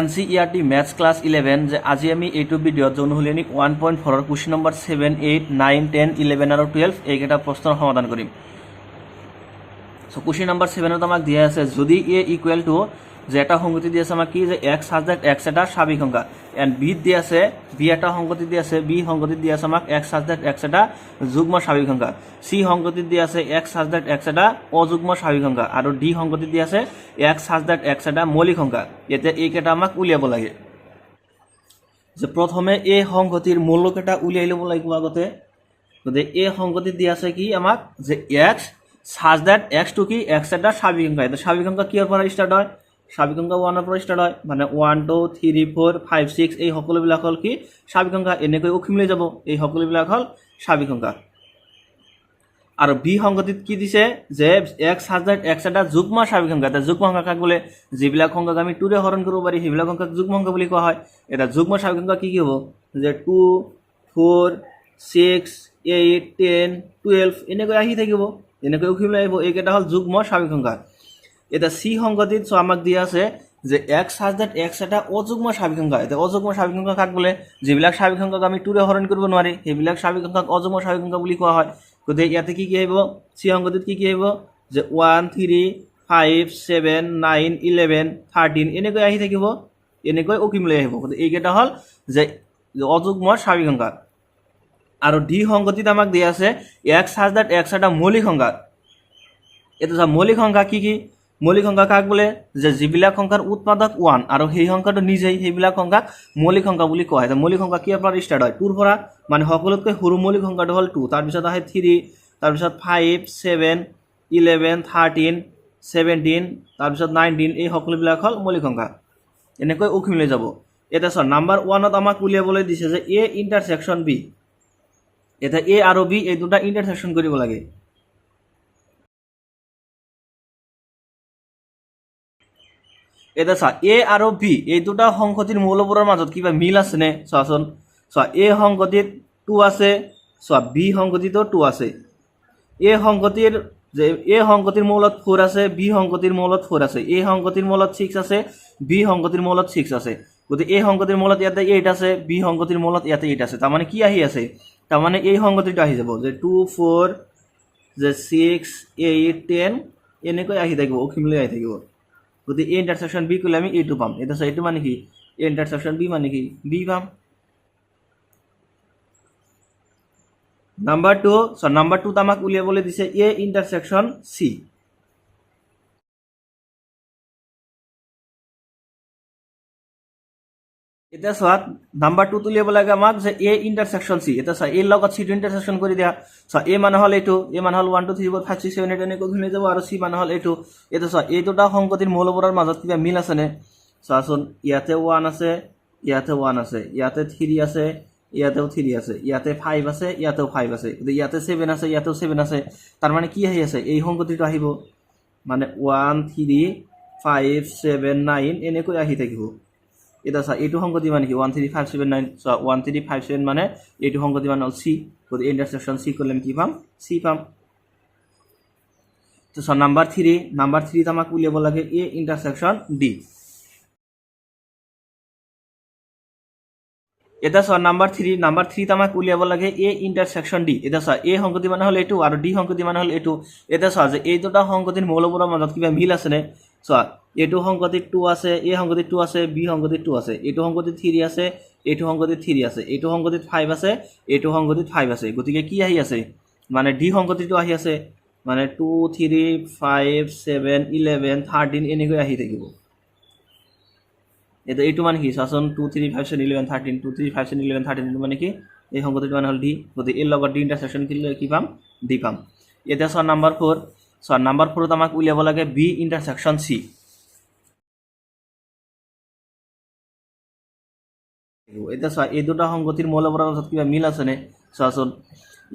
NCERT Maths Class 11 যে আজি আমি এইটো ভিডিঅ'ত জনহুলিনী 1.4 ৰ কুৱেশ্যন নম্বৰ 7, 8, 9, 10, 11 আৰু 12 এইকেইটা প্ৰশ্নৰ সমাধান কৰিম। সো কুৱেশ্যন নম্বৰ 7 ত আমাক দিয়া আছে যদি a ইকুৱেল টু যে এটা সংগতি দিয়া আছে আমাক কি যে x সাবজেক্ট x এটা স্বাভাৱিক সংখ্যা এন্ড b দিয়া আছে b এটা সংগতি দিয়া আছে b সংগতি দিয়া আছে আমাক x সাবজেক্ট x এটা যুগ্ম স্বাভাৱিক সংখ্যা c সংগতি দিয়া আছে x সাবজেক্ট x এটা অযুগ্ম স্বাভাৱিক সংখ্যা আৰু d সংগতি দিয়া আছে x সাবজেক্ট x এটা মৌলিক সংখ্যা। এতিয়া এইকেইটা আমাক উলিয়াব লাগে যে প্ৰথমে a সংগতিৰ মৌলকেইটা উলিয়াই ল'ব লাগিব আগতে। গতিকে a সংগতি দিয়া আছে কি আমাক যে x সাবজেক্ট x টু কি x এটা স্বাভাৱিক সংখ্যা। এটা স্বাভাৱিক সংখ্যা কিহৰ পৰা ষ্টাৰ্ট হয় স্বাভাৱিক সংখ্যা 1 ৰ পৰা ষ্টাৰ্ট হয় মানে 1 2 3 4 5 6 এই সকলোবিলাক হল কি স্বাভাৱিক সংখ্যা এনেকৈ উখিমলৈ যাব এই সকলোবিলাক হল স্বাভাৱিক সংখ্যা। আৰু b সংগতিত কি দিছে যে x সাবজেক্ট x এটা যুগ্ম স্বাভাৱিক সংখ্যা। এটা যুগ্ম সংখ্যা কাক বোলে যিবিলাক সংখ্যাক আমি 2 ৰে হৰণ কৰিব পাৰি সেইবিলাক সংখ্যাক যুগ্ম সংখ্যা বুলি কোৱা হয়। এটা যুগ্ম স্বাভাৱিক সংখ্যা কি কি হ'ব যে 2 4 6 8 10 12 এনেকৈ আহি থাকিব এনেকৈ উখিমলৈ আহিব এইকেইটা হল যুগ্ম স্বাভাৱিক সংখ্যা। এটা c সংগতিত সো আমাক দিয়া আছে যে x সাবজেক্ট x এটা অযুগ্ম স্বাভাৱিক সংখ্যা। এটা অযুগ্ম স্বাভাৱিক সংখ্যা কাক বোলে যিবিলাক স্বাভাৱিক সংখ্যাক আমি 2 ৰে হৰণ কৰিব নোৱাৰি সেইবিলাক স্বাভাৱিক সংখ্যাক অযুগ্ম স্বাভাৱিক সংখ্যা বুলি কোৱা হয়। গতিকে ইয়াতে কি কি আহিব c সংগতিত কি কি আহিব যে 1 3 5 7 9 11 13 এনেকৈ আহি থাকিব এনেকৈ উকিমলৈ আহিব। গতিকে এইকেইটা হল যে অযুগ্ম স্বাভাৱিক সংখ্যা। আৰু d সংগতিত আমাক দিয়া আছে x সাবজেক্ট x এটা মৌলিক সংখ্যা। এটা মৌলিক সংখ্যা কি কি মৌলিক সংখ্যা কাক বোলে যে যিবিলাক সংখ্যাৰ উৎপাদক 1 আৰু সেই সংখ্যাটো নিজেই সেইবিলাক সংখ্যাক মৌলিক সংখ্যা বুলি কোৱা হয়। মৌলিক সংখ্যা কিহৰ পৰা ষ্টাৰ্ট হয় 2 ৰ পৰা মানে সকলোতকৈ সৰু মৌলিক সংখ্যাটো হল 2 তাৰপিছত আহে 3 তাৰপিছত 5 7 11 13 17 তাৰপিছত 19 এই সকলোবিলাক হল মৌলিক সংখ্যা এনেকৈ উখিমলৈ যাব। এটা চোৱা নাম্বাৰ 1 ত আমাক উলিয়াবলৈ দিছে যে a ইন্টাৰসেকশন b। এটা a আৰু b এই দুটা ইন্টাৰসেকশন কৰিব লাগে। এটা চা a আৰু b এই দুটা সংগতিৰ মৌলবোৰৰ মাজত কিবা মিল আছে নে চোৱাচোন। চোৱা a সংগতিত 2 আছে চোৱা b সংগতিতো 2 আছে। a সংগতিৰ যে a সংগতিৰ মৌলত 4 আছে b সংগতিৰ মৌলত 4 আছে a সংগতিৰ মৌলত 6 আছে b সংগতিৰ মৌলত 6 আছে। গতিকে a সংগতিৰ মৌলত ইয়াতে 8 আছে b সংগতিৰ মৌলত ইয়াতে 8 আছে। তাৰমানে কি আহি আছে তাৰমানে এই সংগতিটো আহি যাব যে 2 4 যে 6 8 10 এনেকৈ আহি থাকিব উখিমলৈ আহি থাকিব। গতিকে a ইন্টারসেকশন b করলে আমি a2 পাম। এটা এইটো মানে কি a ইন্টারসেকশন b মানে কি b পাম। নাম্বার 2 সো নাম্বার 2 আমাক উলিয়াবলৈ দিছে a ইন্টারসেকশন c। এটা সোয়াত নাম্বার 2 উলিয়াব লাগে আমাক যে a ইন্টারসেকশন c। এটা সা a লগত c ইন্টারসেকশন কৰি দিয়া সো a মানে হল এইটো a মানে হল 1 2 3 4 5 6 7 8 এনেকৈ ঘূৰি যাব আৰু c মানে হল এইটো। এটা সো এই দুটা সংগতিৰ মৌলবোৰৰ মাজত কিবা মিল আছে নে চোৱাচোন। ইয়াতে 1 আছে ইয়াতে 1 আছে ইয়াতে 3 আছে ইয়াতেও 3 আছে ইয়াতে 5 আছে ইয়াতেও 5 আছে ইয়াতে 7 আছে ইয়াতেও 7 আছে। তাৰ মানে কি আহি আছে এই সংগতিটো আহিব মানে 1 3 5 7 9 এনেকৈ আহি থাকিব। এটা চা এইটো সংগতি মানে কি 1 3 5 7 9 সো 1 3 5 7 মানে এইটো সংগতি মানে হল c। গতিকে ইন্টারসেকশন c করলে আমি কি পাম c পাম। তো সো নাম্বার 3 আমাক উলিয়াব লাগে a ইন্টারসেকশন d। এটা সো নাম্বার 3 আমাক উলিয়াব লাগে a ইন্টারসেকশন d। এটা সো a সংগতি মানে হল এইটো আৰু d সংগতি মানে হল এইটো। এটা সো যে এই দুটা সংগতিৰ মৌলবোৰৰ মাজত কিবা মিল আছে নে সো এইটো সংগতিত 2 আছে a সংগতিত 2 আছে b সংগতিত 2 আছে এইটো সংগতিত 3 আছে এইটো সংগতিত 3 আছে এইটো সংগতিত 5 আছে এইটো সংগতিত 5 আছে। গতিকে কি আহি আছে মানে d সংগতিটো আহি আছে মানে 2 3 5 7 11 13 এনেকৈ আহি থাকিব। এটা এইটো মানে কি চাচোন 2 3 5 7 11 13 2 3 5 7 11 13 এইটো মানে কি এই সংগতিটো মানে হল d। গতিকে এই লগত d ইন্টারসেকশন কৰিলে কি পাম d পাম। এটা সো নাম্বাৰ 4 সো নাম্বাৰ 4 ত আমাক উলিয়াব লাগে b ইন্টাৰসেকশন c। এটা চোৱা এই দুটা সংগতিৰ মৌলবোৰৰ মাজত কিবা মিল আছে নে চোৱাচোন।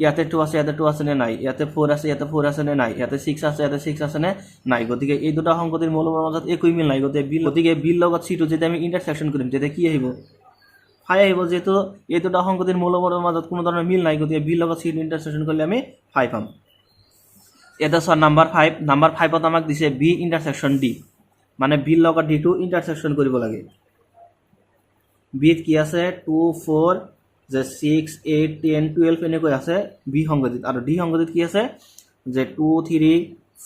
ইয়াতে 2 আছে ইয়াতে 2 আছে নে নাই ইয়াতে 4 আছে ইয়াতে 4 আছে নে নাই ইয়াতে 6 আছে ইয়াতে 6 আছে নে নাই। গতিকে এই দুটা সংগতিৰ মৌলবোৰৰ মাজত একোই মিল নাই। গতিকে b লগত c টো যেতিয়া আমি ইন্টারসেকশন কৰিম তেতিয়া কি আহিব 5 আহিব। যেহেতু এই দুটা সংগতিৰ মৌলবোৰৰ মাজত কোনো ধৰণৰ মিল নাই গতিকে b লগত c টো ইন্টাৰসেকশন কৰিলে আমি 5 পাম। এটা সো নাম্বার 5 ত আমাক দিছে b ইন্টারসেকশন d মানে b লগত d টো ইন্টারসেকশন কৰিব লাগে। বিত কি আছে 2 4 যে 6 8 10 12 এনেকৈ আছে বি সংগতিত আৰু ডি সংগতিত কি আছে যে 2 3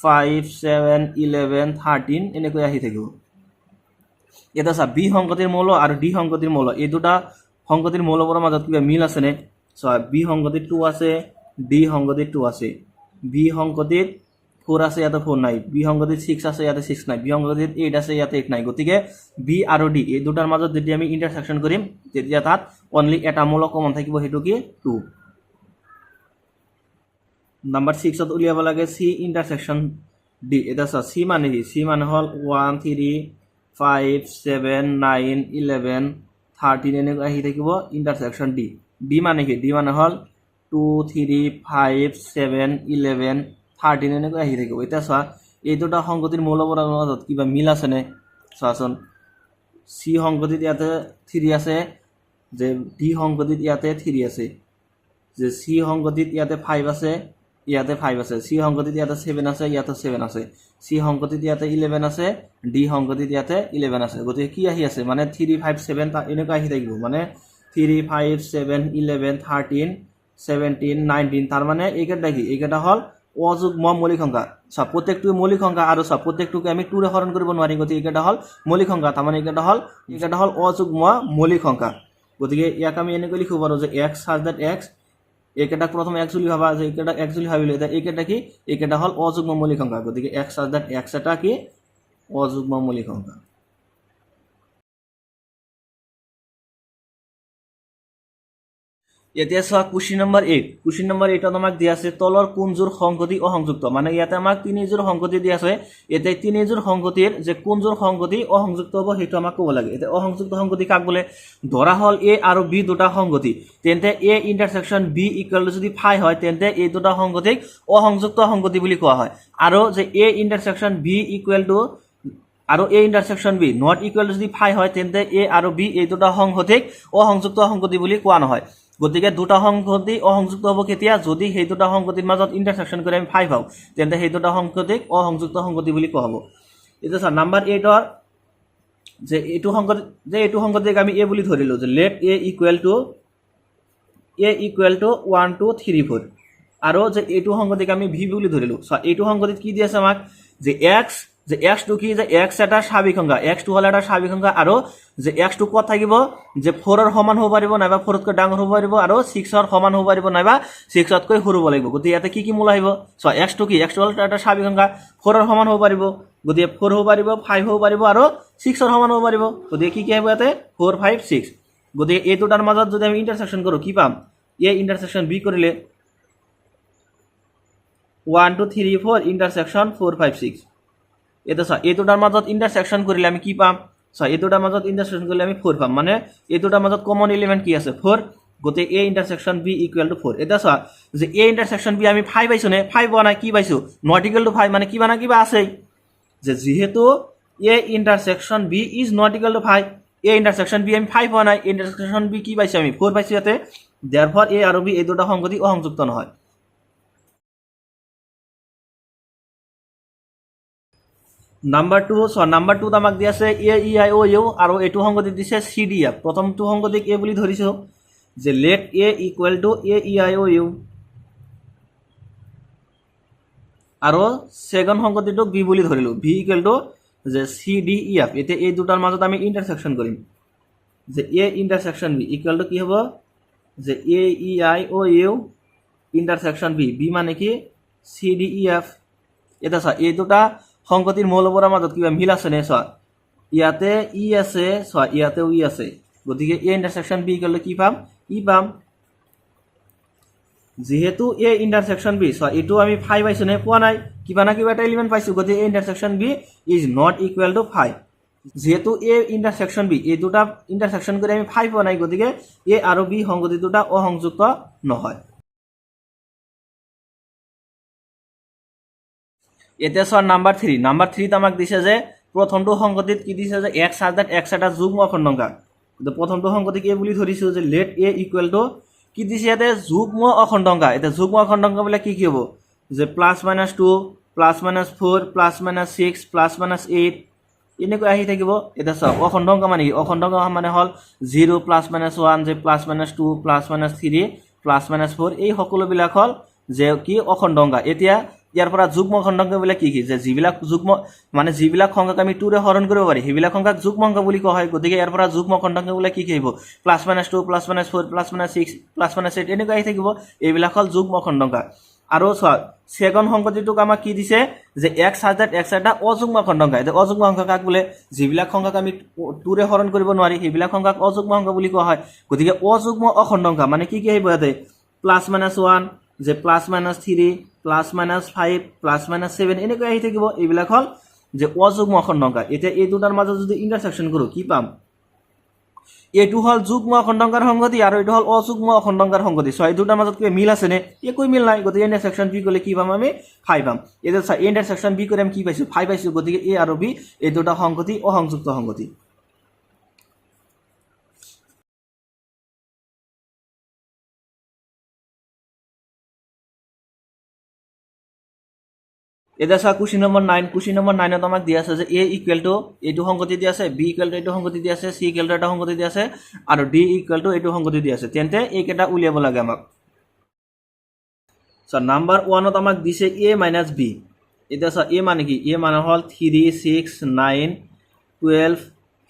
5 7 11 13 এনেকৈ আহি থাকিব এটা চা বি সংগতিৰ মৌল আৰু ডি সংগতিৰ মৌল এই দুটা সংগতিৰ মৌলবোৰৰ মাজত কিবা মিল আছে নে সো বি সংগতিত 2 আছে ডি সংগতিত 2 আছে বি সংগতিত 4 আছে ইয়াতে 4 নাই বি সংগতিত 6 আছে ইয়াতে 6 নাই বি সংগতিত 8 আছে ইয়াতে 8 নাই গতিকে বি আৰু ডি এই দুটাৰ মাজত যদি আমি ইন্টাৰসেকশন কৰিম তেতিয়া তাত অনলি এটা মৌল কমন থাকিব হেতু কি 2 নাম্বার 6 ত উলিয়াব লাগে সি ইন্টারসেকশন ডি এটা সি মানে কি সি মানে হল 1 3 5 7 9 11 13 এনে আহি থাকিব ইন্টারসেকশন ডি ডি মানে কি ডি মানে হল 2 3 5 7 11 13 এনে আহি থাকিব এটা সা এই দুটা সংগতিৰ মৌলবোৰৰ মাজত কিবা মিল আছে নে চাচোন সি সংগতিত ইয়াতে 3 আছে যে ডি সংগতিত ইয়াতে 3 আছে যে সি সংগতিত ইয়াতে 5 আছে ইয়াতে 5 আছে সি সংগতিত ইয়াতে 7 আছে ইয়াতে 7 আছে সি সংগতিত ইয়াতে 11 আছে ডি সংগতিত ইয়াতে 11 আছে গতিকে কি আহি আছে মানে 3 5 7 তা এনেকৈ আহি থাকিব মানে 3 5 7 11 13 17 19 তার মানে এইকেটা কি এইকেটা হল অযুগ্ম মৌলিক সংখ্যা সব প্রত্যেকটো মৌলিক সংখ্যা আৰু সব প্ৰত্যেকটোকে আমি 2 ৰে হৰণ কৰিব নোৱাৰি গতিকে এইকেটা হল মৌলিক সংখ্যা তার মানে এইকেটা হল অযুগ্ম মৌলিক সংখ্যা গতিকে ইয়াক আমি এনেকৈ লিখিব পাৰো যে x such that x এইকেটা প্রথম x বুলি ভাবা যে এইকেটা x বুলি ভাবিলে এটা এইকেটা কি এইকেটা হল অযুগ্ম মৌলিক সংখ্যা গতিকে x such that x এটা কি অযুগ্ম মৌলিক সংখ্যা এতিয়া সা কোশ্চেন নাম্বার 8 কোশ্চেন নাম্বার 8 ত আমাক দিয়া আছে তলৰ কোনজোৰ সংগতি অসংযুক্ত মানে ইয়াতে আমাক তিনিজোৰ সংগতি দিয়া আছে এতে তিনিজোৰ সংগতিৰ যে কোনজোৰ সংগতি অসংযুক্ত হ'ব হেতু আমাক ক'ব লাগে এতে অসংযুক্ত সংগতি কাক বলে ধৰা হল a আৰু b দুটা সংগতি তেন্তে a ইন্টারসেকশন b ইকুয়াল যদি ফাই হয় তেন্তে এই দুটা সংগতিক অসংযুক্ত সংগতি বুলি কোৱা হয় আৰু যে a ইন্টাৰসেকশন b ইকুয়াল টু আৰু a ইন্টাৰসেকশন b নট ইকুয়াল যদি ফাই হয় তেন্তে a আৰু b এই দুটা সংগতিক অসংযুক্ত সংগতি বুলি কোৱা নহয় গতিকে দুটা সংগতি অসংযুক্ত হ'ব কেতিয়া যদি সেই দুটা সংগতিৰ মাজত ইন্টাৰসেকশন কৰি আমি 5 পাও তেন্তে সেই দুটা সংগতিক অসংযুক্ত সংগতি বুলি কোৱা হ'ব এটা স্যাৰ নাম্বাৰ 8 ৰ যে এইটো সংগতিক আমি a বুলি ধৰিলো যে let a equal to 1 2 3 4 আৰু যে এইটো সংগতিক আমি v বুলি ধৰিলো সো এইটো সংগতিত কি দি আছে আমাক যে x যে x2 কি যে x এটা স্বাভাৱিক সংখ্যা x2 হল এটা স্বাভাৱিক সংখ্যা আৰু যে x2 কত থাকিব যে 4 ৰ সমান হ'ব পাৰিব নাইবা 4 তকৈ ডাঙৰ হ'ব পাৰিব আৰু 6 ৰ সমান হ'ব পাৰিব নাইবা 6 তকৈ সৰু হ'ব লাগিব গতিকে ইয়াতে কি মূল আহিব সো x2 কি x2 হল এটা স্বাভাৱিক সংখ্যা 4 ৰ সমান হ'ব পাৰিব গতিকে 4 হ'ব পাৰিব 5 হ'ব পাৰিব আৰু 6 ৰ সমান হ'ব পাৰিব গতিকে কি আহিব ইয়াতে 4 5 6 গতিকে এই দুটাৰ মাজত যদি আমি ইন্টাৰসেকশন কৰো কি পাম a ইন্টাৰসেকশন b কৰিলে 1 2 3 4 ইন্টাৰসেকশন 4 5 6 এটা সা এই দুটাৰ মাজত ইন্টাৰসেকশন কৰিলে আমি কি পাম সা এই দুটাৰ মাজত ইন্টাৰসেকশন কৰিলে আমি 4 পাম মানে এই দুটাৰ মাজত কমন এলিমেন্ট কি আছে 4 গতে a intersection b equal to 4 এটা সা যে a ইন্টারসেকশন b আমি 5 পাইছো নে 5 বনাই কি পাইছো নট ইকুয়াল টু 5 মানে কি বানা কিবা আছে যে যেহেতু a intersection b is not equal to 5 a intersection b আমি 5 বনাই ইন্টারসেকশন b কি পাইছো আমি 4 পাইছো ইয়াতে therefore a আৰু b এই দুটা সংগতি অসংযুক্ত নহয় নাম্বাৰ 2 সো নাম্বাৰ 2 আমাক দি আছে a e i o u আৰু এটো সংগতি দিছে c d f প্ৰথমটো সংগতিক a বুলি ধৰিছো যে let a equal to a e i o u আৰু সেকেন্ড সংগতিটোক b বুলি ধৰিলো b equal to যে c d e f এতে এই দুটাৰ মাজত আমি ইন্টাৰসেকশন কৰিম যে a intersection b equal to কি হ'ব যে a e i o u intersection b b মানে কি c d e f এটা সা এই দুটা সংগতিৰ মৌলবোৰৰ মাজত কিবা মিল আছে নে সা ইয়াতে ই আছে সা ইয়াতেও ই আছে গতিকে a ইন্টারসেকশন b ইকুয়াল কি পাম ই পাম যেহেতু a ইন্টারসেকশন b সা এটো আমি 5 পাইছো নে পোৱা নাই কিবা না কিবা এটা এলিমেন্ট পাইছো গতিকে a intersection b is not equal to 5 যেহেতু a ইন্টারসেকশন b এই দুটা ইন্টারসেকশন কৰি আমি 5 পোৱা নাই গতিকে a আৰু b সংগতি দুটা অসংযুক্ত নহয় এটা সর নাম্বার 3 নাম্বার 3 ত আমাক দিছে যে প্রথমটো সংগতিত কি দিছে যে x such that x এটা যুগ্ম অখণ্ডাংক তো প্রথমটো সংগতিক a বুলি ধৰিছো যে let a equal to কি দিছে ইয়াতে যুগ্ম অখণ্ডাংক এটা যুগ্ম অখণ্ডাংক বলে কি কি হ'ব যে +-2 +-4 +-6 +-8 এনেকৈ আহি থাকিব। এতিয়া চাওক অখণ্ড অংক মানে কি, অখণ্ড অংক মানে হ'ল 0 প্লাছ মাইনাছ 1 যে plus minus 2 plus minus 3 plus minus 4 এই সকলোবিলাক হ'ল যে কি অখণ্ড অংক। এতিয়া ইয়াৰ পৰা যুগ্ম অখণ্ড অংকবিলাক কি কি, যে যিবিলাক যুগ্ম মানে যিবিলাক সংখ্যাক আমি 2ৰে হৰণ কৰিব পাৰি সেইবিলাক সংখ্যাক যুগ্ম অংক বুলি কোৱা হয়। গতিকে ইয়াৰ পৰা যুগ্ম অখণ্ড অংকবিলাক কি কি আহিব, plus minus 2 plus minus 4 plus minus 6 plus minus 8 এনেকৈ আহি থাকিব। এইবিলাক হ'ল যুগ্ম অখণ্ড অংক। আৰু চোৱা ছেকেণ্ড সংগতিটোক আমাক কি দিছে, যে x এটা অযুগ্ম অখণ্ড অংক। এতিয়া অযুগ্ম অংক কাক বোলে, যিবিলাক সংখ্যাক আমি 2ৰে হৰণ কৰিব নোৱাৰি সেইবিলাক সংখ্যাক অযুগ্ম অংক বুলি কোৱা হয়। গতিকে অযুগ্ম অখণ্ড অংক মানে কি কি আহিব ইয়াতে, প্লাছ মাইনাছ 1 যে plus minus 3 plus minus 5 plus minus 7 এনেকৈ আহি থাকিব। এইবিলাক হ'ল যে অযুগ্ম অখণ্ড অংক। এতিয়া এই দুটাৰ মাজত যদি ইণ্টাৰচেকশ্যন কৰোঁ কি পাম, এইটো হ'ল যুগ্ম অখণ্ড অংকৰ সংগতি আৰু এইটো হ'ল অযুগ্ম অখণ্ড অংকৰ সংগতি। এই দুটাৰ মাজত কিবা মিল আছেনে, একো মিল নাই। গতিকে ইণ্টাৰচেকশ্যন বি কৰিলে কি পাম আমি 5 পাম। এতিয়া চা ইণ্টাৰচেকশ্যন বি কৰি আমি কি পাইছোঁ 5 পাইছোঁ। গতিকে এ আৰু বি এই দুটা সংগতি অসংযুক্ত সংগতি। এতিয়া চা কুৱেশ্যন নম্বৰ 9, কুৱেশ্যন নম্বৰ 9ত আমাক দিয়া আছে যে এ ইকুৱেল টু এইটো সংগতি দিয়া আছে, বি ইকুৱেল টু এইটো সংগতি দিয়া আছে, চি ইকুৱেল টু এটা সংগতি দিয়া আছে আৰু ডি ইকুৱেল টু এইটো সংগতি দিয়া আছে। তেন্তে এইকেইটা উলিয়াব লাগে আমাক। নাম্বাৰ 1ত আমাক দিছে এ মাইনাছ বি। এতিয়া চা এ মানে কি, এ মানে হ'ল 3 6 9 12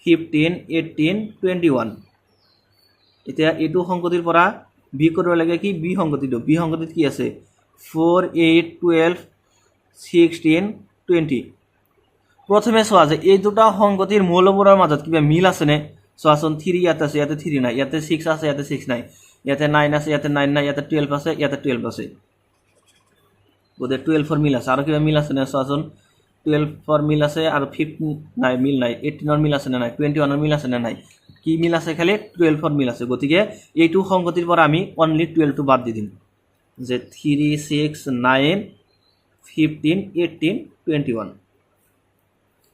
15 18 21। এতিয়া এইটো সংগতিৰ পৰা বি কৰিব লাগে কি, বি সংগতিটো। বি সংগতিত কি আছে 4 8 12 16 20। প্ৰথমে চোৱা যে এই দুটা সংগতিৰ মৌলবোৰৰ মাজত কিবা মিল আছেনে, চোৱাচোন 3 ইয়াতে আছে, ইয়াতে 3 নাই, ইয়াতে 6 আছে, ইয়াতে 6 নাই, ইয়াতে 9 আছে, ইয়াতে 9 নাই, ইয়াতে 12 আছে, ইয়াতে 12 আছে। গতিকে 12ৰ মিল আছে। আৰু কিবা মিল আছেনে চোৱাচোন, 12ৰ মিল আছে আৰু 15 নাই, মিল নাই। 18ৰ মিল আছেনে নাই, 21ৰ মিল আছেনে নাই, কি মিল আছে খালি 12ৰ মিল আছে। গতিকে এইটো সংগতিৰ পৰা আমি অনলি 12টো বাদ দি দিম, যে 3 6 9 15 18 21।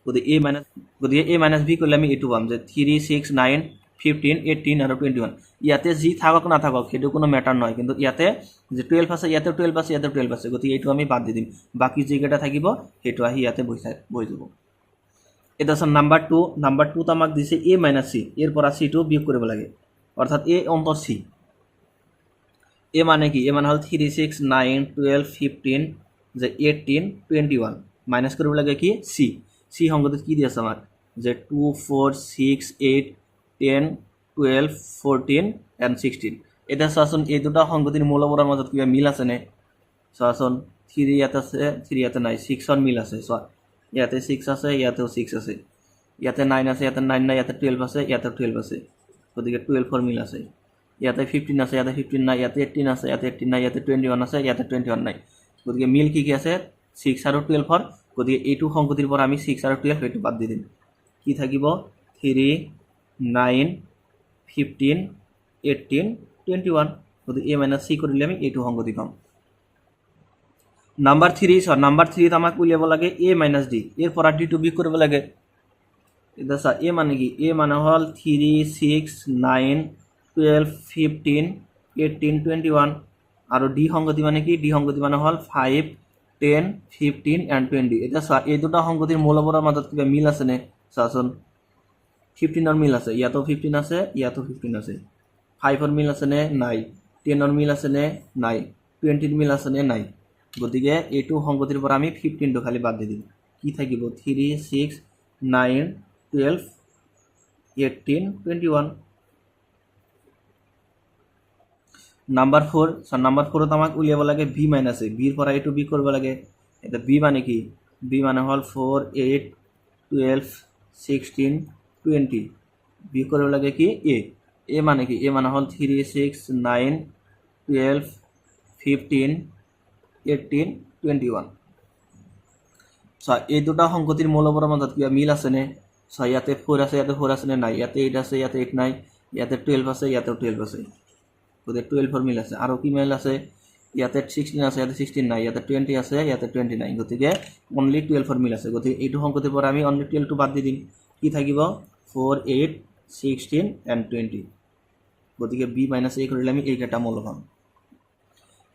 গতিকে এ মাইনাছ বি কৰিলে আমি এইটো পাম যে 3 6 9 15 18 আৰু 21। ইয়াতে যি থাকক নাথাকক সেইটো কোনো মেটাৰ নহয়, কিন্তু ইয়াতে যে 12 আছে, ইয়াতে 12 আছে, ইয়াতে 12 আছে। গতিকে এইটো আমি বাদ দি দিম, বাকী যিকেইটা থাকিব সেইটো আহি ইয়াতে বহি যাব। এটা আছে নাম্বাৰ 2। নাম্বাৰ 2ত আমাক দিছে এ মাইনাছ চি, এৰ পৰা চিটো বিয়োগ কৰিব লাগে, অৰ্থাৎ এ অন্তৰ চি। এ মানে কি, এ মানে হ'ল 3 6 9 12 15 যে 18 21 মাইনাছ কৰিব লাগে কি চি। চি সংগতিত কি দি আছে আমাক, যে 2 4 6 8 10 12 14 and 16। এতিয়া চোৱাচোন এই দুটা সংগতিৰ মৌলবোৰৰ মাজত কিবা মিল আছেনে, চোৱাচোন 3 ইয়াত আছে, 3 ইয়াতে নাই, 6ৰ মিল আছে। চোৱা ইয়াতে 6 আছে, ইয়াতেও 6 আছে, ইয়াতে 9 আছে, ইয়াতে 9 নাই, ইয়াতে 12 আছে, ইয়াতে 12 আছে। গতিকে 12ৰ মিল আছে। ইয়াতে 15 আছে, ইয়াতে 15 নাই, ইয়াতে 18 আছে, ইয়াতে 18 নাই, ইয়াতে 21 আছে, ইয়াতে 21 নাই। গতিকে মিল কি কি আছে 6 আৰু 12ৰ। গতিকে এইটো সংগতিৰ পৰা আমি 6 আৰু 12 এইটো বাদ দি দিম, কি থাকিব 3 9 15 18 21। গতিকে এ মাইনাছ চি কৰিলে আমি এইটো সংগতি পাম। নাম্বাৰ 3 চোৱা, নাম্বাৰ 3ত আমাক উলিয়াব লাগে এ মাইনাছ ডি, এৰ পৰা ডিটো বিয়োগ কৰিব লাগে। এতিয়া চা এ মানে কি, এ মানে হ'ল 3 6 9 12 15 18 21 আৰু ডি সংগতি মানে কি, ডি সংগতি মানে হ'ল 5 10 15 and 20। এতিয়া চোৱা এই দুটা সংগতিৰ মৌলবোৰৰ মাজত কিবা মিল আছেনে, চোৱাচোন 15ৰ মিল আছে, ইয়াতো 15 আছে, ইয়াতো 15 আছে। 5ৰ মিল আছেনে নাই, 10ৰ মিল আছেনে নাই, 20ৰ মিল আছেনে নাই। গতিকে এইটো সংগতিৰ পৰা আমি 15টো খালি বাদ দি দিম, কি থাকিব 3 6 9 12 18 21। নাম্বাৰ 4 নাম্বাৰ 4ত আমাক উলিয়াব লাগে বি মাইনাছ এ, বিৰ পৰা এইটো বি কৰিব লাগে। এতিয়া বি মানে কি, বি মানে হ'ল 4 8 12 16 20 বি কৰিব লাগে কি এ। এ মানে কি, এ মানে হ'ল 3 6 9 12 15 18 21। চোৱা এই দুটা সংগতিৰ মৌলবোৰৰ মাজত কিবা মিল আছেনে, চোৱা ইয়াতে 4 আছে, ইয়াতে 4 আছেনে নাই, ইয়াতে 8 আছে, ইয়াতে 8 নাই, ইয়াতে 12 আছে, ইয়াতেও 12 আছে। গতিকে 12ৰ মিল আছে। আৰু কি মিল আছে, ইয়াতে 16 আছে, ইয়াতে 16 নাই, ইয়াতে 20 আছে, ইয়াতে 20 নাই। গতিকে অনলি 12ৰ মিল আছে। গতিকে এইটো সংগতিৰ পৰা আমি অনলি 12টো বাদ দি দিম, কি থাকিব 4 8 16 and 20। গতিকে বি মাইনাছ এ কৰিলে আমি এইকেইটা মৌল পাম।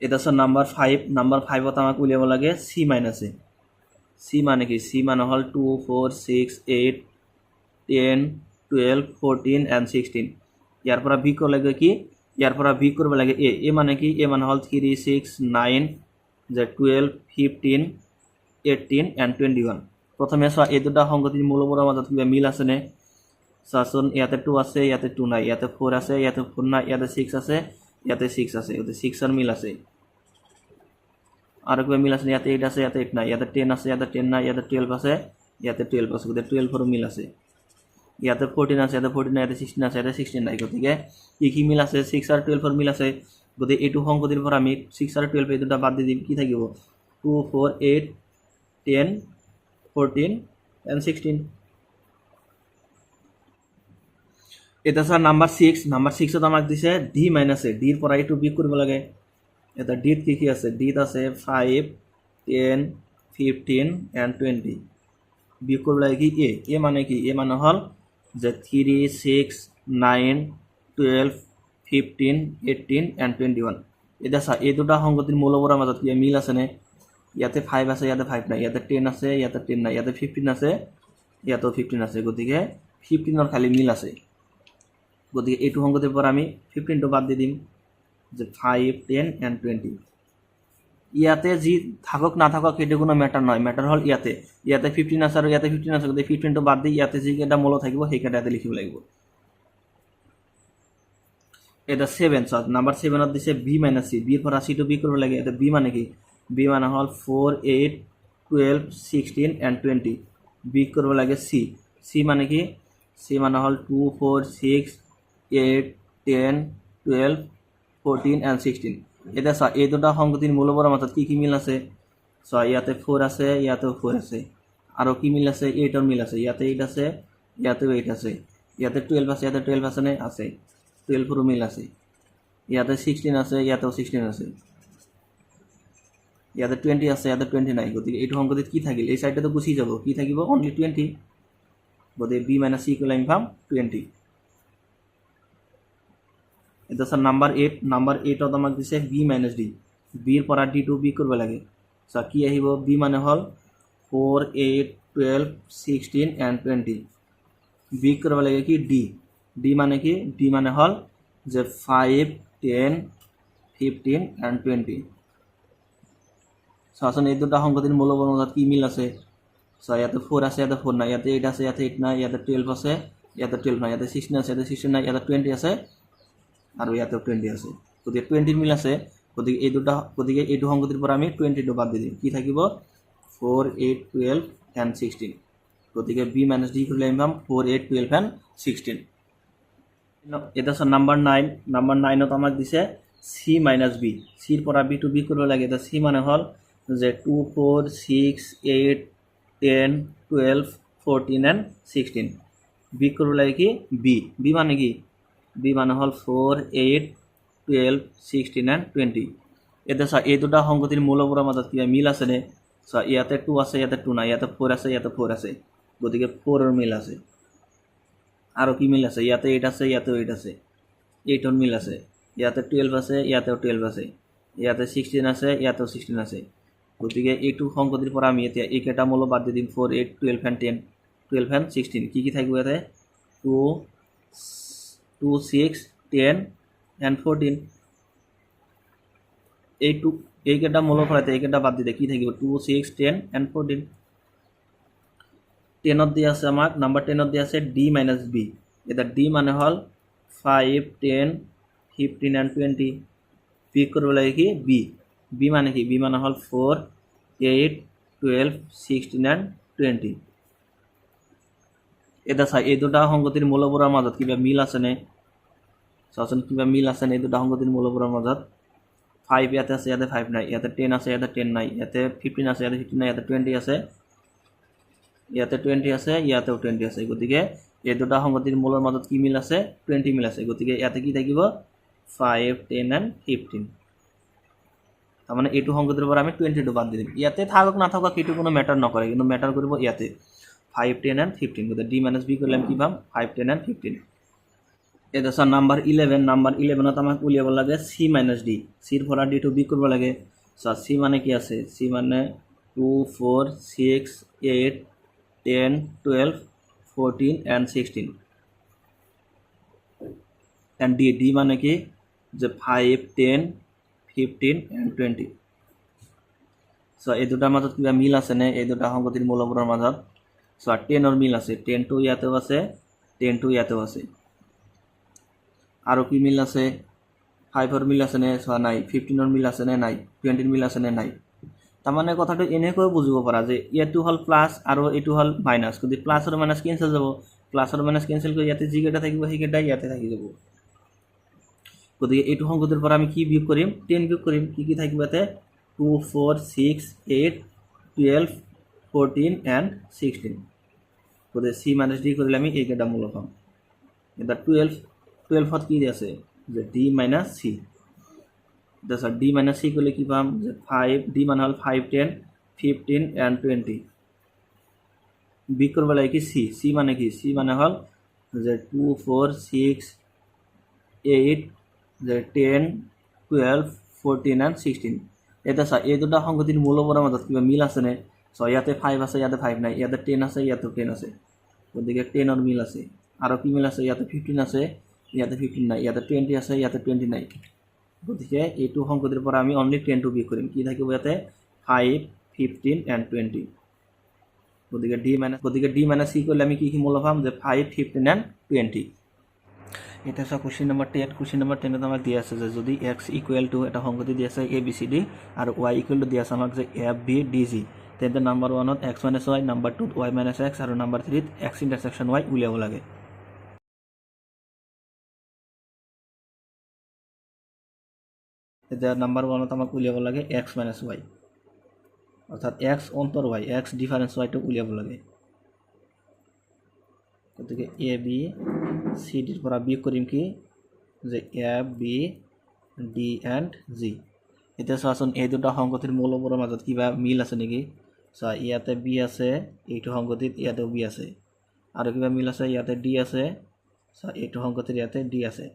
এটা আছে নাম্বাৰ 5। নাম্বাৰ 5ত আমাক উলিয়াব লাগে চি মাইনাছ এ। সি মানে কি সি মানে হল 2 4 6 8 10 12 14 and 16 ইয়াৰ পৰা বি কৰিব লাগে কি ইয়াৰ পৰা বি কৰিব লাগে এ মানে কি এ মানে হল 3 6 9 যে 12 15 18 and 21 প্ৰথমে চোৱা এই দুটা সংগতিৰ মূলবোৰৰ মাজত কিবা মিল আছে নে চাচোন ইয়াতে 2 আছে ইয়াতে 2 নাই ইয়াতে 4 আছে ইয়াতে 4 নাই ইয়াতে 6 আছে ইয়াতে 6 আছে ইয়াতে 6 এর মিল আছে আর কিবা মিল আছে ইয়াতে 8 আছে ইয়াতে 8 নাই ইয়াতে 10 আছে ইয়াতে 10 নাই ইয়াতে 12 আছে ইয়াতে 12 আছে গতে 12 এর মিল আছে ইয়াতে 14 আছে ইয়াতে 14 নাই ইয়াতে 16 আছে ইয়াতে 16 নাই গতিকে কি মিল আছে 6 আর 12 এর মিল আছে গতি এটু সংগতিৰ পৰা আমি 6 আর 12 এই দুটা বাদ দি দিম কি থাকিব 2 4 8 10 14 and 16 এটা স্যার নাম্বার 6 ত আমাক দিছে ডি মাইনাস এ ডিৰ পৰা এটু বিয়োগ কৰিব লাগে এটা ডিত কি আছে ডিত আছে 5 10 15 and 20 বিয়োগ কৰিব লাগে কি এ মানে কি এ মানে হল যে 3 6 9 12 15 18 and 21 এটা চা এই দুটা সংগতিৰ মূলবোৰৰ মাজত কি মিল আছে নে ইয়াতে 5 আছে ইয়াতে 5 নাই ইয়াতে 10 আছে ইয়াতে 10 নাই ইয়াতে 15 আছে ইয়াতে 15 আছে গতিকে 15 এর খালি মিল আছে গতিকে এইটো সংগতিৰ পৰা আমি 15 টো বাদ দি দিম যে 5 10 and 20 ইয়াতে যি থাকক না থাকক এটা কোনো ম্যাটার নয় ম্যাটার হল ইয়াতে 15 আছে আর ইয়াতে 15 আছে গতিকে 15 টো বাদ দি ইয়াতে যি এটা মূল থাকিব সেই কেটাতে লিখিব লাগিব এটা 7 সো নাম্বার 7 ত দিছে b - c b এর পৰা c টো b কৰিব লাগে এটা b মানে কি b মানে হল 4 8 12 16 and 20 b কৰিব লাগে c মানে কি c মানে হল 2 4 6 8 10 12 14 and 16 এটা সা এই দুটা সংগতিৰ মূলবোৰৰ মাজত কি মিল আছে সো ইয়াতে 4 আছে ইয়াতে 4 আছে আৰু কি মিল আছে 8 এর মিল আছে ইয়াতে 8 আছে ইয়াতে 8 আছে ইয়াতে 12 আছে ইয়াতে 12 আছে নে আছে 12 এর মিল আছে ইয়াতে 16 আছে ইয়াতেও 16 আছে ইয়াতে 20 আছে ইয়াতে 20 নাই গতিকে এইটো সংগতিত কি থাকিল এই সাইডে তো গুছি যাব কি থাকিব অনলি 20 গতিকে b - c কে আমি পাম 20 এটা স্যার নাম্বার 8 ত আমাক দিছে b - d b এর পৰা d টো b কৰিব লাগে সো কি আহিব b মানে হল 4 8 12 16 and 20 b কৰিব লাগে কি d মানে কি d মানে হল যে 5 10 15 and 20 সো আসলে এই দুটা সংগতিৰ মূলবোৰৰ মাজত কি মিল আছে সো ইয়াতে 4 আছে ইয়াতে 4 নাই ইয়াতে 8 আছে ইয়াতে 8 নাই ইয়াতে 12 আছে ইয়াতে 12 নাই ইয়াতে 16 আছে ইয়াতে 16 নাই ইয়াতে 20 আছে আর ইয়াতে 20 আছে গতিকে 20 মিল আছে গতিকে এইটো সংগতিৰ পৰা আমি 20 টো বাদ দি দিম কি থাকিব 4 8 12 and 16 গতিকে b - d কৰিলে আমি পাম 4 8 12 and 16 এটা আছে নাম্বাৰ 9 ত আমাক দিছে c - b c এৰ পৰা b টো b কৰিব লাগে এটা c মানে হল যে 2 4 6 8 10 12 14 and 16 b কৰিব লাগে কি b মানে কি b মানে হল 4 8 12 16 and 20 এটা সা এই দুটা সংগতিৰ মূলবোৰৰ মাজত কি মিল আছে নে সো ইয়াতে 2 আছে ইয়াতে 2 নাই ইয়াতে 4 আছে ইয়াতে 4 আছে গতিকে 4 এর মিল আছে আর কি মিল আছে ইয়াতে 8 আছে ইয়াতে 8 আছে 8 এর মিল আছে ইয়াতে 12 আছে ইয়াতেও 12 আছে ইয়াতে 16 আছে ইয়াতেও 16 আছে গতিকে এইটো সংগতিৰ পৰা আমি এতিয়া এইকেটা মূল বাদ দি দিম 4 8 12 and 10 12 and 16 কি থাকিব ইয়াতে 2 2 6 10 and 14 এইকেটা মূল পৰা এইকেটা বাদ দিলে কি থাকিব 2 6 10 and 14 10 ত দিয়া আছে আমাক নাম্বার 10 ত দিয়া আছে d - b এটা d মানে হল 5 10 15 and 20 b কৰিব লাগে কি b মানে কি b মানে হল 4 8 12 16 and 20 এটা চাই এই দুটা সংগতিৰ মূলবোৰৰ মাজত কিবা মিল আছে নে চাচোন কিবা মিল আছে নে এই দুটা সংগতিৰ মূলবোৰৰ মাজত 5 ইয়াতে আছে ইয়াতে 5 নাই ইয়াতে 10 আছে ইয়াতে 10 নাই ইয়াতে 15 আছে ইয়াতে 15 নাই ইয়াতে 20 আছে ইয়াতে 20 আছে ইয়াতেও 20 আছে গতিকে এই দুটা সংগতিৰ মূলৰ মাজত কি মিল আছে 20 মিল আছে গতিকে ইয়াতে কি থাকিব 5 10 and 15 তার মানে এইটো সংগতিৰ পৰা আমি 20 টো বাদ দিম ইয়াতে থাকক না থাকক এইটো কোনো ম্যাটার নকৰে কিন্তু ম্যাটাৰ কৰিব ইয়াতে 5 10 and 15 গতিকে d - b কৰিলে কি পাম 5 10 and 15 এটা আছে নাম্বাৰ 11 ত আমাক উলিয়াব লাগে c - d c এৰ পৰা d টো b কৰিব লাগে সো c মানে কি আছে c মানে 2 4 6 8 10 12 14 and 16 and d মানে কি যে 5 10 15 and 20 সো এই দুটাৰ মাজত কিবা মিল আছে নে এই দুটা সংগতিৰ মূলবোৰৰ মাজত সো 10ৰ মিল আছে 10 টো ইয়াতেও আছে 10 টো ইয়াতেও আছে আৰু কি মিল আছে 5ৰ মিল আছে নে সো নাই 15ৰ মিল আছে নে নাই 20ৰ মিল আছে নে নাই তাৰমানে কথাটো এনেকৈ বুজিব পাৰা যে ইয়াটো হল প্লাস আৰু এটো হল মাইনাস যদি প্লাস আৰু মাইনাস কেনসেল যাব প্লাস আৰু মাইনাস কেনসেল কৰি ইয়াতে যি কেটা থাকিব সেই কেটা ইয়াতে থাকি যাব গতিকে এইটো সংগতিৰ পৰা আমি কি বিয়োগ কৰিম 10 বিয়োগ কৰিম কি থাকিব ইয়াতে 2 4 6 8 12 14 and 16 গতিকে c minus d কৰিলে আমি এই কেটা মূল পাম এটা 12 হত কি আছে যে d minus c that's d minus c করলে কি পাম যে 5 d মানে হল 5 10 15 and 20 বি করব লাগে কি c মানে কি c মানে হল যে 2 4 6 8 যে 10 12 14 and 16 এটা এই দুটা সংগতিৰ মূলবোৰৰ মাজত কিবা মিল আছে নে সো ইয়াতে 5 আছে ইয়াতে 5 নাই ইয়াতে 10 আছে ইয়াতে 10 আছে গতিকে 10 ৰ মিল আছে আৰু কি মিল আছে ইয়াতে 15 আছে ইয়াতে 15 নাই ইয়াতে 20 আছে ইয়াতে 20 নাই গতিকে এইটো সংগতিৰ পৰা আমি অনলি 10 টো বিয়োগ কৰিম কি থাকিব ইয়াতে 5 15 and 20 গতিকে d minus c কৰিলে আমি কি মূল পাম যে 5 15 and 20 এটা আছে কোশ্চেন নাম্বার 10 কোশ্চেন নাম্বার 10 ত আমাক দিয়া আছে যে যদি x ইকুয়াল টু এটা সংগতি দিয়া আছে a b c d আৰু y ইকুয়াল টু দিয়া আছে আমাক যে f b d g তেন্তে নাম্বার 1 ত x minus y নাম্বার 2 ত y minus x আৰু নাম্বার 3 ত x ইন্টারসেকশন y উলিয়াব লাগে এটা নাম্বার 1 ত আমাক উলিয়াব লাগে x minus y অর্থাৎ x অন্তর y x ডিফারেন্স y টো উলিয়াব লাগে গতিকে a b c d ৰ পৰা বিয়োগ কৰিম কি যে f b d and g এটা চাচোন এই দুটা সংগতিৰ মূলবোৰৰ মাজত কিবা মিল আছে নেকি সো ইয়াতে b আছে এইটো সংগতিত ইয়াতে b আছে আৰু কিবা মিল আছে ইয়াতে d আছে সো এইটো সংগতিৰ ইয়াতে d আছে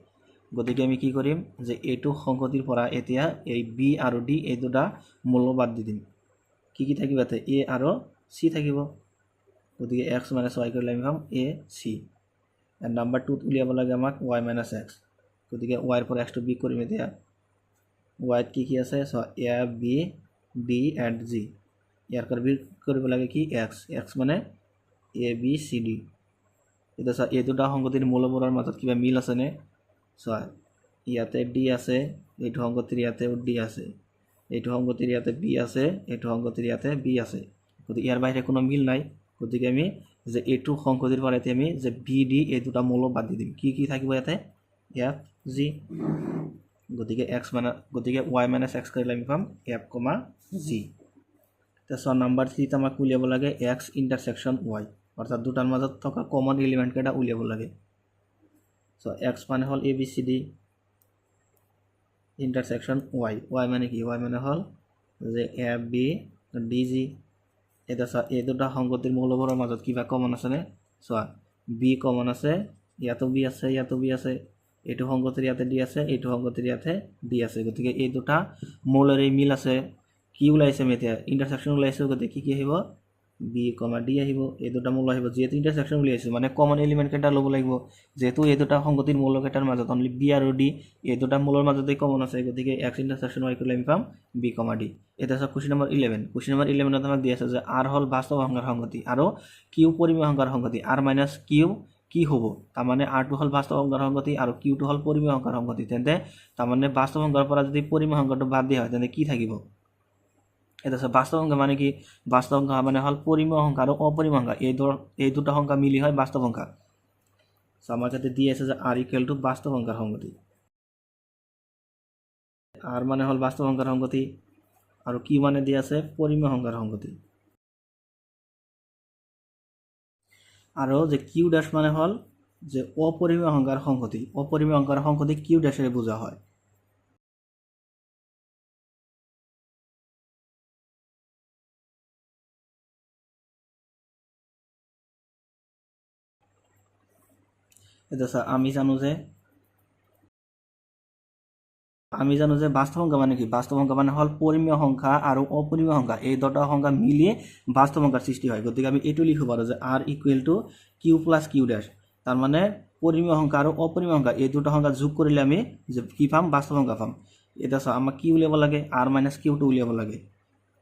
গতিকে আমি কি কৰিম যে এইটো সংগতিৰ পৰা এতিয়া এই b আৰু d এই দুটা মূল বাদ দি দিম কি থাকিব ইয়াতে a আৰু c থাকিব গতিকে x minus y কৰিলে আমি পাম a c and number 2 উলিয়াব লাগে আমাক y minus x গতিকে y ৰ পৰা x টো বিয়োগ কৰিম এতিয়া y কি আছে so a b d and g ইয়াৰ পৰা বিয়োগ কৰিব লাগে কি x মানে a b c d এটা এই দুটা সংগতিৰ মূলবোৰৰ মাজত কিবা মিল আছে নে সো ইয়াতে d আছে এইটো সংগতিৰ ইয়াতে d আছে এইটো সংগতিৰ ইয়াতে b আছে এইটো সংগতিৰ ইয়াতে b আছে গতিকে ইয়াৰ বাহিৰে কোনো মিল নাই গতিকে আমি যে এইটো সংগতিৰ পৰা আমি যে b d এই দুটা মূল বাদ দি দিম কি থাকিব ইয়াতে f g গতিকে গতিকে y minus x কৰিলে আমি পাম f, g তাছৰ নাম্বাৰ 3 ত আমাক উলিয়াব লাগে x ইন্টাৰসেকশন y অৰ্থাৎ দুটাৰ মাজত থকা কমন এলিমেন্ট কেটা উলিয়াব লাগে সো x মানে হল a b c d intersection y মানে কি y মানে হল যে f b d g এটা এই দুটা সংগতিৰ মূলবোৰৰ মাজত কিবা কমন আছে নে সো b কমন আছে ইয়াতো b আছে ইয়াতো b আছে এইটো সংগতিৰ ইয়াতে d আছে এইটো সংগতিৰ ইয়াতে d আছে গতিকে এই দুটা মূলৰে মিল আছে কি ওলাইছে মেতিয়া ইন্টারসেকশন ওলাইছে গতিকে কি আহিব b, d আহিব এই দুটা মূল আহিব যেহেতু ইন্টারসেকশন ওলাইছে মানে কমন এলিমেন্ট কেটা লব লাগিব যেহেতু এই দুটা সংগতিৰ মূল কেটাৰ মাজত অনলি b আৰু d এই দুটা মূলৰ মাজতে কমন আছে গতিকে x ইন্টাৰসেকশন y কৰিলে আমি পাম b, d এটা আছে কোশ্চেন নাম্বার 11 কোশ্চেন নাম্বার 11 ত আমাক দিয়া আছে যে r হল বাস্তব সংখ্যাৰ সংগতি আৰু q পৰিমেয় সংখ্যাৰ সংগতি r - q কি হ'ব তাৰ মানে r টো হল বাস্তব সংখ্যাৰ সংগতি আৰু q টো হল পৰিমেয় সংখ্যাৰ সংগতি তেন্তে তাৰ মানে বাস্তব সংখ্যাৰ পৰা যদি পৰিমেয় সংখ্যাটো বাদ দিয়া হয় তেন্তে কি থাকিব এটা আছে বাস্তব সংখ্যা মানে কি বাস্তব সংখ্যা মানে হল পৰিমেয় সংখ্যা আৰু অপৰিমেয় সংখ্যা এই দুটা সংখ্যা মিলি হয় বাস্তব সংখ্যা সো আমাৰ কাছে দি আছে যে r = বাস্তব সংখ্যাৰ সংগতি r মানে হল বাস্তব সংখ্যাৰ সংগতি আৰু q মানে দি আছে পৰিমেয় সংখ্যাৰ সংগতি আৰু যে q' মানে হল যে অপৰিমেয় সংখ্যাৰ সংগতি অপৰিমেয় সংখ্যাৰ সংগতি q' এৰে বুজা হয় এটা আমি জানো যে আমি জানো যে বাস্তৱ সংখ্যা মানে কি বাস্তৱ সংখ্যা মানে হল পৰিমেয় সংখ্যা আৰু অপৰিমেয় সংখ্যা এই দুটা সংখ্যা মিলিয়ে বাস্তৱ সংখ্যাৰ সৃষ্টি হয় গতিকে আমি এইটো লিখিব পাৰো যে r equal to Q plus Q dash তাৰ মানে পৰিমেয় সংখ্যা আৰু অপৰিমেয় সংখ্যা এই দুটা সংখ্যা যোগ কৰিলে আমি যে কি পাম বাস্তৱ সংখ্যা পাম এটা চাও আমাক কি উলিয়াব লাগে r মাইনাছ কিউটো উলিয়াব লাগে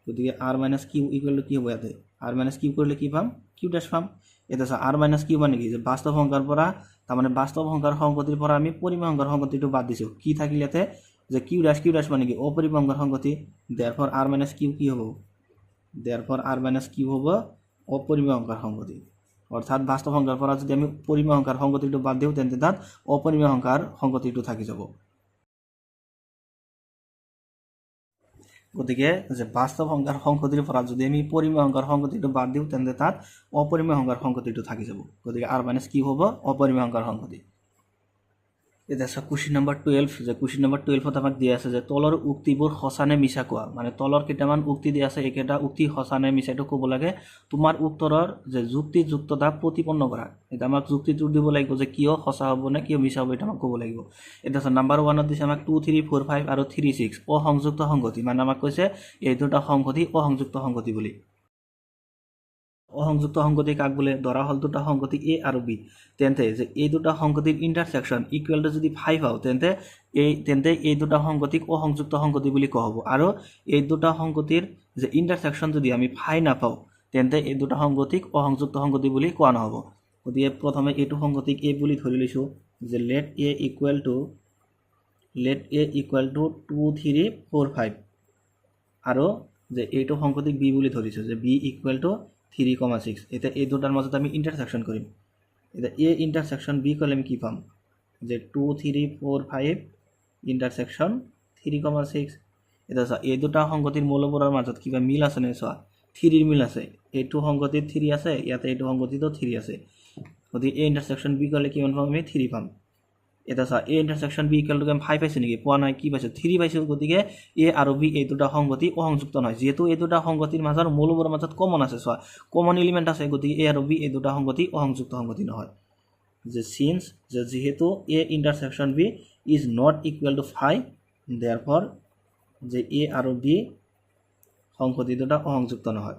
গতিকে r minus Q equal to কি হ'ব ইয়াতে r মাইনাছ কিউ কৰিলে কি পাম কিউ ডেছ পাম এটা চাও r মাইনাছ কিউ মানে কি যে বাস্তৱ সংখ্যাৰ পৰা তাৰ মানে বাস্তৱ সংখ্যাৰ সংগতিৰ পৰা আমি পৰিমেয় সংখ্যাৰ সংগতিটো বাদ দিছো কি থাকিল ইয়াতে যে কিউ ড্যাশ মানে কি অপরিমেয় সংখ্যার সংগতি therefore r minus q কি হবে therefore r minus q হবে অপরিমেয় সংখ্যার সংগতি অর্থাৎ বাস্তব সংখ্যার পৰা যদি আমি পৰিমেয় সংখ্যাৰ সংগতিটো বাদ দিও তেন্তে তাত অপৰিমেয় সংখ্যাৰ সংগতিটো থাকি যাব গতিকে যে বাস্তব সংখ্যাৰ সংগতিৰ পৰা যদি আমি পরিমেয় সংখ্যার সংগতিটো বাদ দিও তেন্তে তাত অপরিমেয় সংখ্যার সংগতিটো থাকি যাব গতিকে r minus q হবে অপরিমেয় সংখ্যার সংগতি এটা আছে কুৱেশ্যন নম্বৰ 12 যে কুৱেশ্যন নম্বৰ 12 আমাক দিয়া আছে যে তলৰ উক্তিবোৰ সঁচানে মিছা কোৱা মানে তলৰ কেইটামান উক্তি দিয়া আছে একেটা উক্তি সঁচানে মিছাটো ক'ব লাগে তোমাৰ উত্তৰৰ যে যুক্তিযুক্ততা প্ৰতিপন্ন কৰা এটা আমাক যুক্তিটো দিব লাগিব যে কিয় সঁচা হ'ব নে কিয় মিছা হ'ব এটা আমাক ক'ব লাগিব এটা আছে নম্বৰ 1 ত দিছে আমাক 2 3 4 5 আৰু 3 6 অসংযুক্ত সংগতি মানে আমাক কৈছে এই দুটা সংগতি অসংযুক্ত সংগতি বুলি অসংযুক্ত সংগতি কাক বলে ধৰা হল দুটা সংগতি a আৰু b তেন্তে যে এই দুটা সংগতিৰ ইন্টাৰসেকশন ইকুৱেল টু যদি 5 হয় তেন্তে এই দুটা সংগতিক অসংযুক্ত সংগতি বুলি কোৱা হ'ব আৰু এই দুটা সংগতিৰ যে ইন্টাৰসেকশন যদি আমি 5 নাপাও তেন্তে এই দুটা সংগতিক অসংযুক্ত সংগতি বুলি কোৱা নহব গতিকে প্ৰথমে এইটো সংগতিক a বুলি ধৰি লৈছো যে let a equal to 2 3 4 5 আৰু যে এইটো সংগতিক b বুলি ধৰিছো যে b equal to 3,6 এটা এই দুটাৰ মাজত আমি ইন্টাৰসেকশন কৰিম এটা a ইন্টারসেকশন b কলে আমি কি পাম যে 2 3 4 5 ইন্টারসেকশন 3,6 এটা এই দুটা সংগতিৰ মূলবোৰৰ মাজত কিবা মিল আছে নে চোৱা 3 মিল আছে এইটো সংগতিত 3 আছে ইয়াতে এইটো সংগতিতো 3 আছে গতিকে a ইন্টারসেকশন b কলে কিমান পাম আমি 3 পাম এটা a intersection b equal to 5 পাইছে নেকি পোৱা নাই কি পাইছো 3 পাইছো গতিকে a আৰু b এই দুটা সংগতি অসংযুক্ত নহয় যেহেতু এই দুটা সংগতিৰ মাজৰ মূলবোৰৰ মাজত কমন আছে চোৱা কমন এলিমেন্ট আছে গতিকে a আৰু b এই দুটা সংগতি অসংযুক্ত সংগতি নহয় যে সিন্স যে যেহেতু a intersection b is not equal to 5 therefore যে a আৰু b সংগতি দুটা অসংযুক্ত নহয়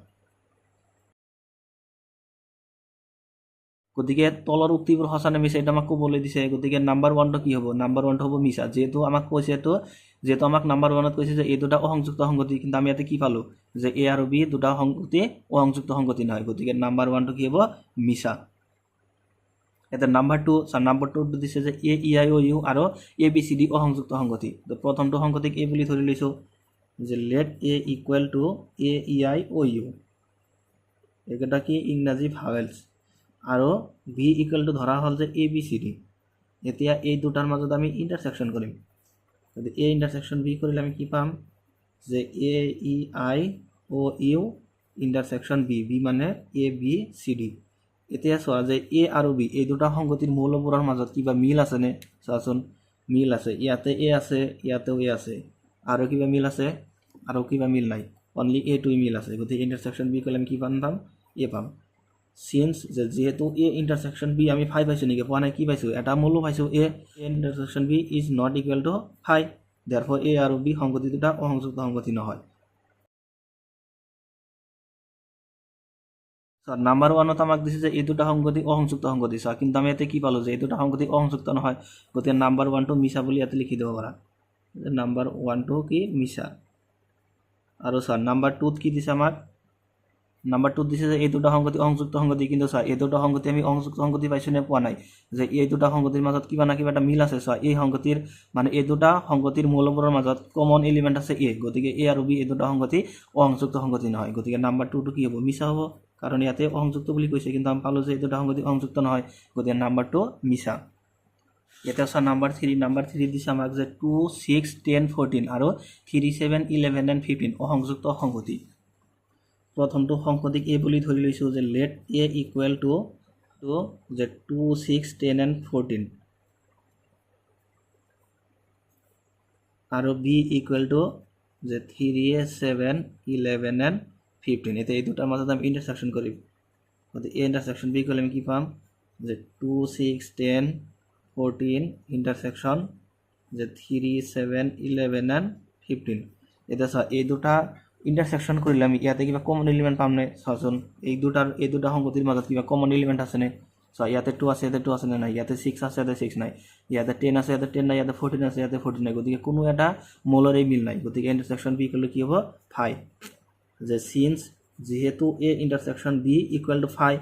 গতিকে তলৰ উক্তিবোৰ সঁচানে মিছা এটা আমাক ক'বলৈ দিছে গতিকে নাম্বাৰ 1 টো কি হ'ব নাম্বাৰ 1 টো হ'ব মিছা যেহেতু আমাক কৈছে যেহেতু আমাক নাম্বাৰ 1 ত কৈছে যে এই দুটা অসংযুক্ত সংগতি কিন্তু আমি ইয়াতে কি পালো যে a আৰু b দুটা সংগতি অসংযুক্ত সংগতি নহয় গতিকে নাম্বাৰ 1 টো কি হ'ব মিছা এটা নাম্বাৰ 2 নাম্বাৰ 2 টো দিছে যে a e i o u আৰু a b c d অসংযুক্ত সংগতি তো প্ৰথমটো সংগতিক a বুলি ধৰি লৈছো যে let a equal to a e i o u এটা কি ইংৰাজী ভাৱেলছ আৰু b ইকুৱেল টু ধৰা হল যে a b c d এতিয়া এই দুটাৰ মাজত আমি ইন্টাৰসেকশন কৰিম যদি a ইন্টাৰসেকশন b কৰিলে আমি কি পাম যে a e i o u ইন্টাৰসেকশন b b মানে a b c d এতিয়া চোৱা যে a আৰু b এই দুটা সংগতিৰ মূলবোৰৰ মাজত কিবা মিল আছে নে চাচোন মিল আছে ইয়াতে a আছে ইয়াতেও a আছে আৰু কিবা মিল আছে আৰু কিবা মিল নাই অনলি a টু মিল আছে গতিকে ইন্টাৰসেকশন b কৰিলে আমি কি পাম a পাম since যেহেতু a intersection b আমি 5 পাইছো নেকি পোৱা নাই কি পাইছো এটা মূল পাইছো a intersection b is not equal to 5 therefore a আৰু b সংগতি দুটা অসংযুক্ত সংগতি নহয় সো নাম্বার 1 ত আমাক দিছে যে এই দুটা সংগতি অসংযুক্ত সংগতি সো কিন্তু আমি এতে কি পালো যে এই দুটা সংগতি অসংযুক্ত নহয় গতিকে নাম্বার 1 টো মিছা বুলি এতে লিখি দেব পাৰা যে নাম্বাৰ 1 টো কি মিছা আৰু সো নাম্বার 2 ত কি দিছে আমাক নাম্বার 2 দিছে যে এই দুটা সংগতি অসংযুক্ত সংগতি কিন্তু চা এই দুটা সংগতি আমি অসংযুক্ত সংগতি পাইছো নে পোৱা নাই যে এই দুটা সংগতিৰ মাজত কিবা না কিবা এটা মিল আছে চা এই সংগতিৰ মানে এই দুটা সংগতিৰ মূলবোৰৰ মাজত কমন এলিমেন্ট আছে a গতিকে a আৰু b এই দুটা সংগতি অসংযুক্ত সংগতি নহয় গতিকে নাম্বাৰ 2 টো কি হ'ব মিছা হ'ব কাৰণ ইয়াতে অসংযুক্ত বুলি কৈছে কিন্তু আমি পালো যে এই দুটা সংগতি অসংযুক্ত নহয় গতিকে নাম্বার 2 মিছা এটা আছে নাম্বার 3 দিছে আমাক যে 2 6 10 14 আৰু 3 7 11 and 15 অসংযুক্ত সংগতি প্ৰথমটো সংগতিক a বুলি ধৰি লৈছো যে let a equal to যে 2 6 10 and 14 আৰু b equal to যে 3 7 11 and 15 এতে এই দুটাৰ মাজত আমি ইন্টাৰসেকশন কৰিম গতিকে a ইন্টাৰসেকশন b কৰিলে আমি কি পাম যে 2 6 10 14 ইন্টারসেকশন যে 3 7 11 and 15 এটা চা এই দুটা ইন্টারসেকশন কৰিলে আমি ইয়াতে কিবা কমন এলিমেন্ট পাম নে চাচোন এই দুটা সংগতিৰ মাজত কিবা কমন এলিমেন্ট আছে নে সো ইয়াতে 2 আছে ইয়াতে 2 আছে না ইয়াতে 6 আছে ইয়াতে 6 নাই ইয়াতে 10 আছে ইয়াতে 10 নাই ইয়াতে 14 আছে ইয়াতে 14 নাই গতিকে কোনো এটা মোলৰে মিল নাই গতিকে ইন্টারসেকশন বি ইকুয়াল কি হ'ব 5 যে সিন্স যেহেতু a intersection b equal to 5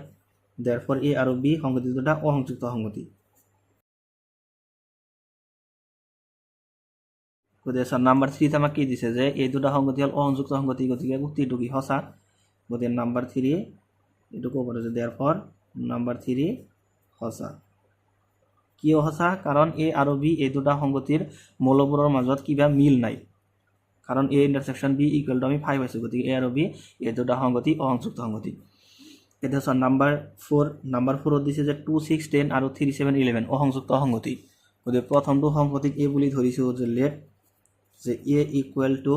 therefore a আৰু b সংগতি দুটা অসংযুক্ত সংগতি গতিকে স্যার নাম্বার 3 তে আমাক কি দিছে যে এই দুটা সংগতি হল অসংযুক্ত সংগতি গতিকে উক্তিটো কি হসা গতিকে নাম্বার 3 এটো কো বলে যে therefore নাম্বার 3 হসা কিয় হসা কারণ a আৰু b এই দুটা সংগতিৰ মৌলবোৰৰ মাজত কিবা মিল নাই কাৰণ a ইন্টাৰসেকশন b ইকুয়াল টু আমি 5 পাইছো গতিকে a আৰু b এই দুটা সংগতি অসংযুক্ত সংগতি এটা স্যাৰ নাম্বাৰ 4 দিছে যে 2 6 10 আৰু 3 7 11 অসংযুক্ত সংগতি গতিকে প্ৰথমটো সংগতিক a বুলি ধৰিছো যে লেট যে a ইকুয়াল টু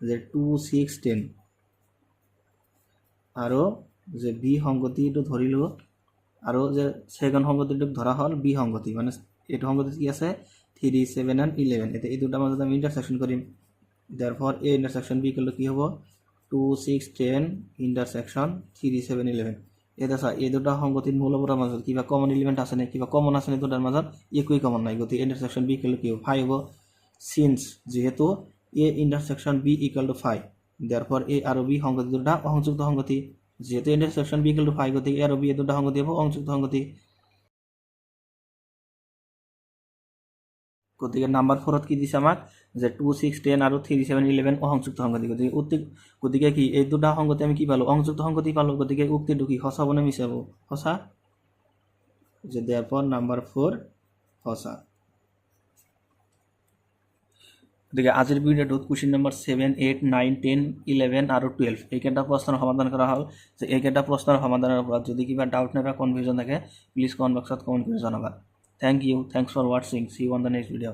যে 2 6 10 আৰু যে b সংগতিটো ধৰিলো আৰু যে সেকেন্ড সংগতিটো ধৰা হল b সংগতি মানে এটো সংগতি কি আছে 3 7 and 11 এটা এই দুটা মাজত আমি ইন্টারসেকশন কৰিম therefore a intersection b equal কি হ'ব 2 6 10 ইন্টারসেকশন 3 7 11 এটা চা এই দুটা সংগতিৰ মূলবোৰৰ মাজত কিবা কমন এলিমেন্ট আছে নে কিবা কমন আছে নে দুটাৰ মাজত একোই কমন নাই গতি ইন্টারসেকশন b ইকুয়াল কি হ'ব 5 হ'ব since যেহেতু a intersection b equal to 5 therefore a আৰু b সংগতি দুটা অসংযুক্ত সংগতি যেহেতু intersection b equal to 5 গতি a আৰু b দুটা সংগতি হ'ব অসংযুক্ত সংগতি গতিকে নাম্বাৰ 4 কি দিছে আমাক যে 2 6 10 আৰু 3 7 11 অসংযুক্ত সংগতি গতিকে কি এই দুটা সংগতি আমি কি পালো অসংযুক্ত সংগতি পালো গতিকে উক্তিটো কি হসা বনে মিছাব হসা যে therefore নাম্বার 4 হসা গতিকে আজিৰ ভিডিওটোত কোশ্চেন নম্বৰ 7 8 9 10 11 আৰু 12 এইকেইটা প্ৰশ্নৰ সমাধান কৰা হ'ল যে এইকেইটা প্ৰশ্নৰ সমাধানৰ ওপৰত যদি কিবা ডাউট নাইবা কনফিউজন থাকে প্লিজ কমেন্ট বক্সত কমেন্ট কৰি জনাবা thank you thanks for watching see you on the next video